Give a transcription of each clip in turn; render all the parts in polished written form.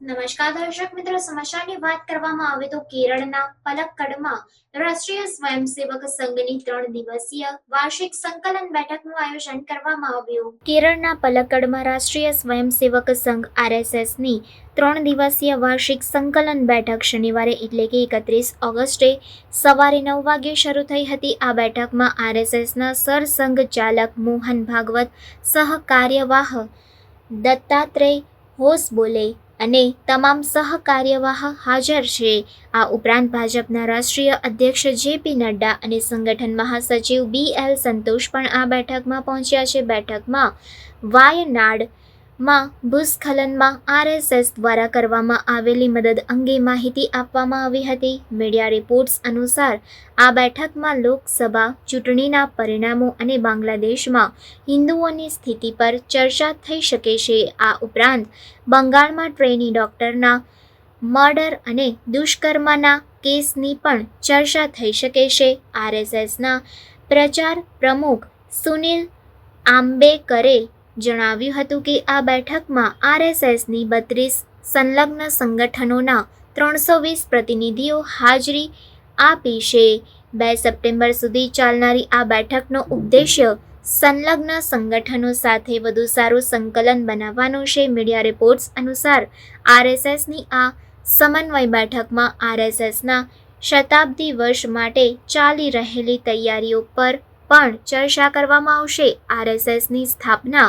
નમસ્કાર દર્શક મિત્રો, સમાચારની વાત કરવામાં આવે તો કેરળના પલક્કડમાં રાષ્ટ્રીય સ્વયંસેવક સંઘની 3 દિવસીય વાર્ષિક સંકલન બેઠકનું આયોજન કરવામાં આવ્યું. કેરળના પલક્કડમાં રાષ્ટ્રીય સ્વયંસેવક સંઘ RSSની 3 દિવસીય વાર્ષિક સંકલન બેઠક શનિવારે એટલે કે 31 ઓગસ્ટે સવારે 9 વાગ્યે શરૂ થઈ હતી. આ બેઠકમાં RSSના સરસંઘ ચાલક મોહન ભાગવત, સહકાર્યવાહ દત્તાત્રેય હોસબોલે અને તમામ સહકાર્યવાહ હાજર છે. આ ઉપરાંત ભાજપના રાષ્ટ્રીય અધ્યક્ષ JP નડ્ડા અને સંગઠન મહાસચિવ BL સંતોષ પણ આ બેઠકમાં પહોંચ્યા છે. બેઠકમાં વાયનાડમાં ભૂસ્ખલનમાં RSS દ્વારા કરવામાં આવેલી મદદ અંગે માહિતી આપવામાં આવી હતી. મીડિયા રિપોર્ટ્સ અનુસાર આ બેઠકમાં લોકસભા ચૂંટણીના પરિણામો અને બાંગ્લાદેશમાં હિન્દુઓની સ્થિતિ પર ચર્ચા થઈ શકે છે. આ ઉપરાંત બંગાળમાં ટ્રેની ડોક્ટરના મર્ડર અને દુષ્કર્મના કેસની પણ ચર્ચા થઈ શકે છે. RSSના પ્રચાર પ્રમુખ સુનિલ આંબેકરે જણાવ્યું હતું કે આ બેઠકમાં RSSની 32 સંલગ્ન સંગઠનોના 320 પ્રતિનિધિઓ હાજરી આપી છે. 2 સપ્ટેમ્બર સુધી ચાલનારી આ બેઠકનો ઉદ્દેશ્ય સંલગ્ન સંગઠનો સાથે વધુ સારું સંકલન બનાવવાનો છે. મીડિયા રિપોર્ટ્સ અનુસાર RSSની આ સમન્વય બેઠકમાં RSSના શતાબ્દી વર્ષ માટે ચાલી રહેલી તૈયારીઓ પર પણ ચર્ચા કરવામાં આવશે. RSSની સ્થાપના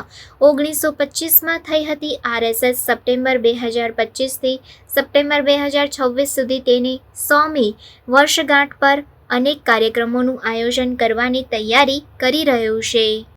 1925માં થઈ હતી. RSS સપ્ટેમ્બર 2025થી સપ્ટેમ્બર 2026 સુધી તેની 100મી વર્ષગાંઠ પર અનેક કાર્યક્રમોનું આયોજન કરવાની તૈયારી કરી રહ્યું છે.